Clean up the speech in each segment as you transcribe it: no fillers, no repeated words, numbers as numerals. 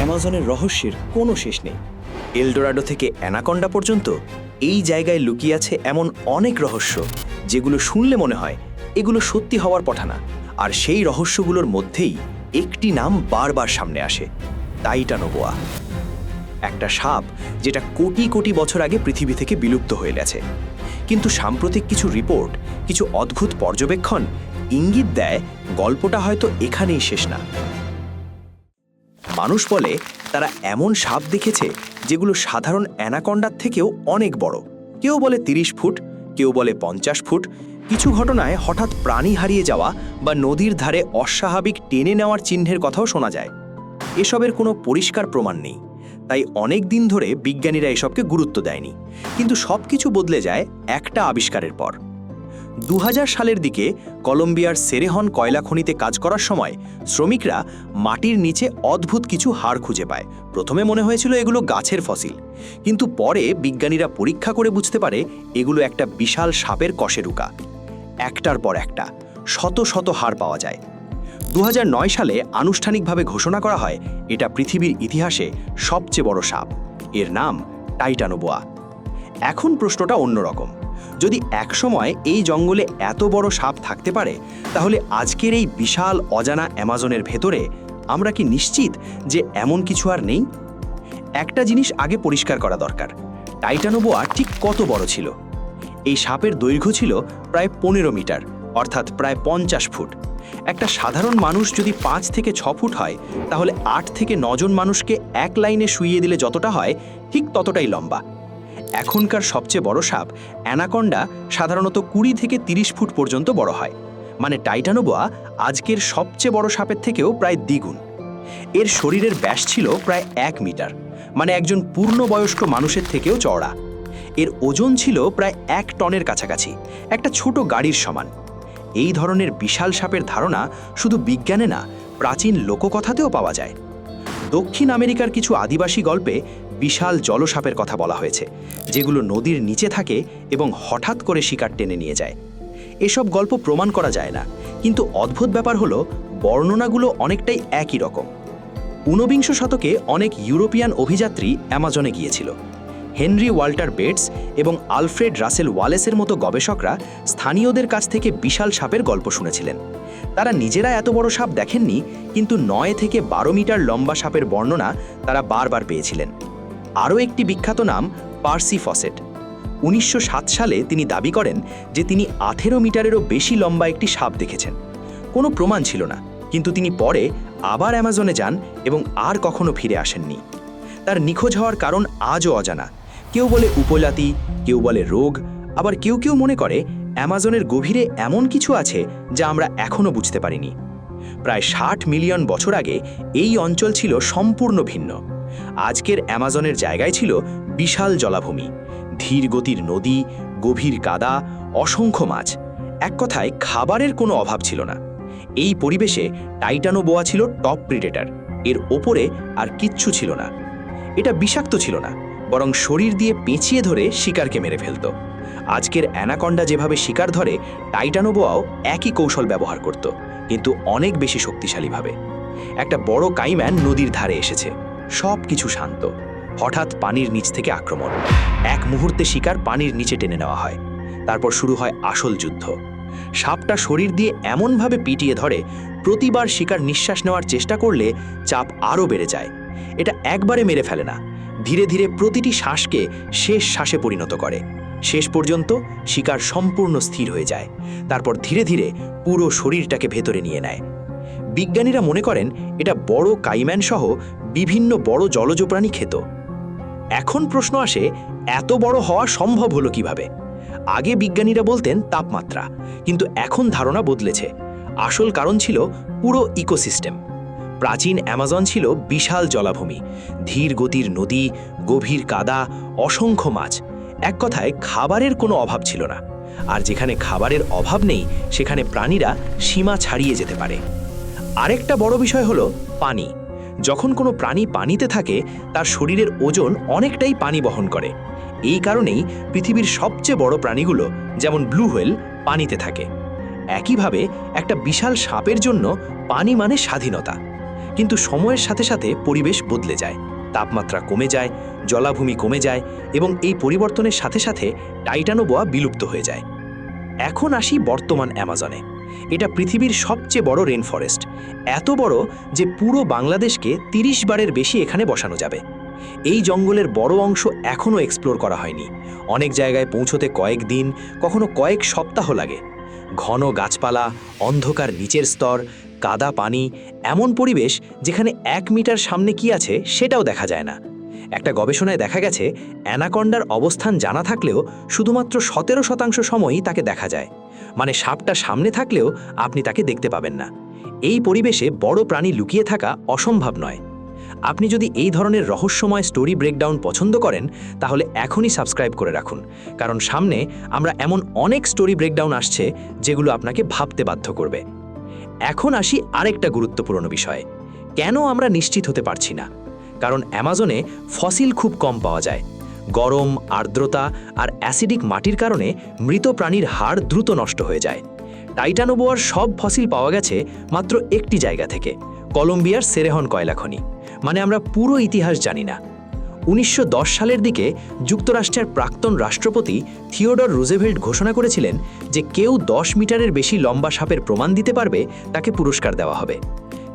অ্যামাজনের রহস্যের কোনো শেষ নেই। এলডোরাডো থেকে অ্যানাকন্ডা পর্যন্ত এই জায়গায় লুকিয়ে আছে এমন অনেক রহস্য যেগুলো শুনলে মনে হয় এগুলো সত্যি হওয়ার কথা না। আর সেই রহস্যগুলোর মধ্যেই একটি নাম বারবার সামনে আসে, টাইটানোবোয়া। একটা সাপ যেটা কোটি কোটি বছর আগে পৃথিবী থেকে বিলুপ্ত হয়ে গেছে। কিন্তু সাম্প্রতিক কিছু রিপোর্ট, কিছু অদ্ভুত পর্যবেক্ষণ ইঙ্গিত দেয় গল্পটা হয়তো এখানেই শেষ না। মানুষ বলে তারা এমন সাপ দেখেছে যেগুলো সাধারণ অ্যানাকন্ডার থেকেও অনেক বড়। কেউ বলে 30 ফুট, কেউ বলে 50 ফুট। কিছু ঘটনায় হঠাৎ প্রাণী হারিয়ে যাওয়া বা নদীর ধারে অস্বাভাবিক টেনে নেওয়ার চিহ্নের কথাও শোনা যায়। এসবের কোনো পরিষ্কার প্রমাণ নেই, তাই অনেক দিন ধরে বিজ্ঞানীরা এসবকে গুরুত্ব দেয়নি। কিন্তু সবকিছু বদলে যায় একটা আবিষ্কারের পর। 2000 সালের দিকে কলম্বিয়ার সেরেহন কয়লা খনিতে কাজ করার সময় শ্রমিকরা মাটির নিচে অদ্ভুত কিছু হাড় খুঁজে পায়। প্রথমে মনে হয়েছিল এগুলো গাছের ফসিল, কিন্তু পরে বিজ্ঞানীরা পরীক্ষা করে বুঝতে পারে এগুলো একটা বিশাল সাপের কশেরুকা। একটার পর একটা শত শত হাড় পাওয়া যায়। 2009 সালে আনুষ্ঠানিকভাবে ঘোষণা করা হয় এটা পৃথিবীর ইতিহাসে সবচেয়ে বড় সাপ। এর নাম টাইটানোবোয়া। এখন প্রশ্নটা অন্যরকম। যদি একসময় এই জঙ্গলে এত বড় সাপ থাকতে পারে, তাহলে আজকের এই বিশাল অজানা অ্যামাজনের ভেতরে আমরা কি নিশ্চিত যে এমন কিছু আর নেই? একটা জিনিস আগে পরিষ্কার করা দরকার, টাইটানোবোয়া ঠিক কত বড় ছিল। এই সাপের দৈর্ঘ্য ছিল প্রায় 15 মিটার, অর্থাৎ প্রায় 50 ফুট। একটা সাধারণ মানুষ যদি 5 থেকে 6 ফুট হয়, তাহলে 8 থেকে 9 জন মানুষকে এক লাইনে শুইয়ে দিলে যতটা হয় ঠিক ততটাই লম্বা। এখনকার সবচেয়ে বড় সাপ অ্যানাকন্ডা সাধারণত 20 থেকে 30 ফুট পর্যন্ত বড় হয়। মানে টাইটানোবোয়া আজকের সবচেয়ে বড় সাপের থেকেও প্রায় দ্বিগুণ। এর শরীরের ব্যাস ছিল প্রায় 1 মিটার, মানে একজন পূর্ণবয়স্ক মানুষের থেকেও চওড়া। এর ওজন ছিল প্রায় 1 টনের কাছাকাছি, একটা ছোট গাড়ির সমান। এই ধরনের বিশাল সাপের ধারণা শুধু বিজ্ঞানে না, প্রাচীন লোককথাতেও পাওয়া যায়। দক্ষিণ আমেরিকার কিছু আদিবাসী গল্পে বিশাল জলসাপের কথা বলা হয়েছে, যেগুলো নদীর নিচে থাকে এবং হঠাৎ করে শিকার টেনে নিয়ে যায়। এসব গল্প প্রমাণ করা যায় না, কিন্তু অদ্ভুত ব্যাপার হলো বর্ণনাগুলো অনেকটাই একই রকম। 19 শতকে অনেক ইউরোপিয়ান অভিযাত্রী অ্যামাজনে গিয়েছিল। হেনরি ওয়াল্টার বেটস এবং আলফ্রেড রাসেল ওয়ালেসের মতো গবেষকরা স্থানীয়দের কাছ থেকে বিশাল সাপের গল্প শুনেছিলেন। তারা নিজেরা এত বড় সাপ দেখেননি, কিন্তু 9 থেকে 12 মিটার লম্বা সাপের বর্ণনা তারা বারবার পেয়েছিলেন। আরও একটি বিখ্যাত নাম পার্সি ফসেট। 1907 সালে তিনি দাবি করেন যে তিনি 18 মিটারেরও বেশি লম্বা একটি সাপ দেখেছেন। কোনো প্রমাণ ছিল না, কিন্তু তিনি পরে আবার অ্যামাজনে যান এবং আর কখনো ফিরে আসেননি। তার নিখোঁজ হওয়ার কারণ আজও অজানা। কেউ বলে উপজাতি, কেউ বলে রোগ, আবার কেউ কেউ মনে করে অ্যামাজনের গভীরে এমন কিছু আছে যা আমরা এখনও বুঝতে পারিনি। প্রায় 60 মিলিয়ন বছর আগে এই অঞ্চল ছিল সম্পূর্ণ ভিন্ন। আজকের অ্যামাজনের জায়গায় ছিল বিশাল জলাভূমি, ধীর গতির নদী, গভীর কাদা, অসংখ্য মাছ। এক কথায় খাবারের কোনো অভাব ছিল না। এই পরিবেশে টাইটানোবোয়া ছিল টপ প্রিডেটর। এর ওপরে আর কিচ্ছু ছিল না। এটা বিষাক্ত ছিল না, বরং শরীর দিয়ে পেঁচিয়ে ধরে শিকারকে মেরে ফেলত। আজকের অ্যানাকন্ডা যেভাবে শিকার ধরে, টাইটানোবোয়াও একই কৌশল ব্যবহার করত, কিন্তু অনেক বেশি শক্তিশালীভাবে। একটা বড় কাইম্যান নদীর ধারে এসেছে, সব কিছু শান্ত। হঠাৎ পানির নিচ থেকে আক্রমণ। এক মুহূর্তে শিকার পানির নিচে টেনে নেওয়া হয়। তারপর শুরু হয় আসল যুদ্ধ। সাপটা শরীর দিয়ে এমনভাবে পিটিয়ে ধরে, প্রতিবার শিকার নিঃশ্বাস নেওয়ার চেষ্টা করলে চাপ আরও বেড়ে যায়। এটা একবারে মেরে ফেলে না, ধীরে ধীরে প্রতিটি শ্বাসকে শেষ শ্বাসে পরিণত করে। শেষ পর্যন্ত শিকার সম্পূর্ণ স্থির হয়ে যায়। তারপর ধীরে ধীরে পুরো শরীরটাকে ভেতরে নিয়ে নেয়। বিজ্ঞানীরা মনে করেন এটা বড় কাইম্যান সহ বিভিন্ন বড় জলজ প্রাণী খেত। এখন প্রশ্ন আসে, এত বড় হওয়া সম্ভব হলো কিভাবে? আগে বিজ্ঞানীরা বলতেন তাপমাত্রা, কিন্তু এখন ধারণা বদলেছে। আসল কারণ ছিল পুরো ইকোসিস্টেম। প্রাচীন অ্যামাজন ছিল বিশাল জলাভূমি, ধীর গতির নদী, গভীর কাদা, অসংখ্য মাছ। এক কথায় খাবারের কোনো অভাব ছিল না। আর যেখানে খাবারের অভাব নেই, সেখানে প্রাণীরা সীমা ছাড়িয়ে যেতে পারে। আরেকটা বড় বিষয় হলো পানি। যখন কোনো প্রাণী পানিতে থাকে, তার শরীরের ওজন অনেকটাই পানি বহন করে। এই কারণেই পৃথিবীর সবচেয়ে বড় প্রাণীগুলো, যেমন ব্লু হোয়েল, পানিতে থাকে। একইভাবে একটা বিশাল সাপের জন্য পানি মানে স্বাধীনতা। কিন্তু সময়ের সাথে সাথে পরিবেশ বদলে যায়, তাপমাত্রা কমে যায়, জলাভূমি কমে যায় এবং এই পরিবর্তনের সাথে সাথে টাইটানোবোয়া বিলুপ্ত হয়ে যায়। এখন আসি বর্তমান অ্যামাজনে। এটা পৃথিবীর সবচেয়ে বড় রেন ফরেস্ট, এত বড় যে পুরো বাংলাদেশকে 30 বারের বেশি এখানে বসানো যাবে। এই জঙ্গলের বড় অংশ এখনও এক্সপ্লোর করা হয়নি। অনেক জায়গায় পৌঁছতে কয়েক দিন, কখনো কয়েক সপ্তাহ লাগে। ঘন গাছপালা, অন্ধকার নিচের স্তর, কাদা পানি, এমন পরিবেশ যেখানে 1 মিটার সামনে কি আছে সেটাও দেখা যায় না। একটা গবেষণায় দেখা গেছে অ্যানাকন্ডার অবস্থান জানা থাকলেও শুধুমাত্র 17% সময়ই তাকে দেখা যায়। মানে সাপটা সামনে থাকলেও আপনি তাকে দেখতে পাবেন না। এই পরিবেশে বড় প্রাণী লুকিয়ে থাকা অসম্ভব নয়। আপনি যদি এই ধরনের রহস্যময় স্টোরি ব্রেকডাউন পছন্দ করেন তাহলে এখনই সাবস্ক্রাইব করে রাখুন, কারণ সামনে আমরা এমন অনেক স্টোরি ব্রেকডাউন আসছে যেগুলো আপনাকে ভাবতে বাধ্য করবে। এখন আসি আরেকটা গুরুত্বপূর্ণ বিষয়ে। কেন আমরা নিশ্চিত হতে পারছি না? কারণ অ্যামাজনে ফসিল খুব কম পাওয়া যায়। গরম, আর্দ্রতা আর অ্যাসিডিক মাটির কারণে মৃত প্রাণীর হাড় দ্রুত নষ্ট হয়ে যায়। টাইটানোবোয়ার সব ফসিল পাওয়া গেছে মাত্র একটি জায়গা থেকে, কলম্বিয়ার সেরেহন কয়লা খনি। মানে আমরা পুরো ইতিহাস জানি না। 1910 সালের দিকে যুক্তরাষ্ট্রের প্রাক্তন রাষ্ট্রপতি থিওডর রুজেভেল্ট ঘোষণা করেছিলেন যে কেউ 10 মিটারের বেশি লম্বা সাপের প্রমাণ দিতে পারবে তাকে পুরস্কার দেওয়া হবে।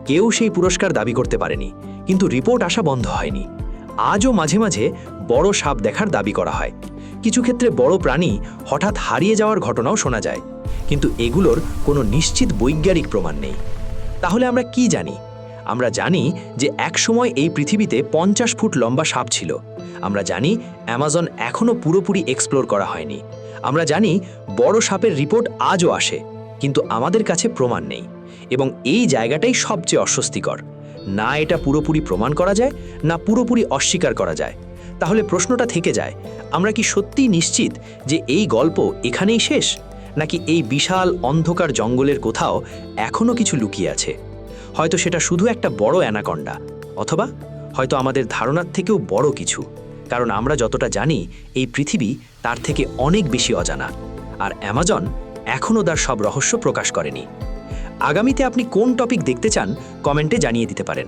কেউ সেই পুরস্কার দাবি করতে পারেনি, কিন্তু রিপোর্ট আসা বন্ধ হয়নি। আজও মাঝে মাঝে বড় সাপ দেখার দাবি করা হয়। কিছু ক্ষেত্রে বড় প্রাণী হঠাৎ হারিয়ে যাওয়ার ঘটনাও শোনা যায়, কিন্তু এগুলোর কোনো নিশ্চিত বৈজ্ঞানিক প্রমাণ নেই। তাহলে আমরা কি জানি? আমরা জানি যে একসময় এই পৃথিবীতে 50 ফুট লম্বা সাপ ছিল। আমরা জানি অ্যামাজন এখনও পুরোপুরি এক্সপ্লোর করা হয়নি। আমরা জানি বড় সাপের রিপোর্ট আজও আসে, কিন্তু আমাদের কাছে প্রমাণ নেই। এবং এই জায়গাটাই সবচেয়ে অস্বস্তিকর। না এটা পুরোপুরি প্রমাণ করা যায়, না পুরোপুরি অস্বীকার করা যায়। তাহলে প্রশ্নটা থেকে যায়, আমরা কি সত্যিই নিশ্চিত যে এই গল্প এখানেই শেষ, নাকি এই বিশাল অন্ধকার জঙ্গলের কোথাও এখনও কিছু লুকিয়ে আছে? হয়তো সেটা শুধু একটা বড় অ্যানাকন্ডা, অথবা হয়তো আমাদের ধারণার থেকেও বড় কিছু। কারণ আমরা যতটা জানি এই পৃথিবী তার থেকে অনেক বেশি অজানা, আর অ্যামাজন এখনও তার সব রহস্য প্রকাশ করেনি। আগামীতে আপনি কোন টপিক দেখতে চান কমেন্টে জানিয়ে দিতে পারেন।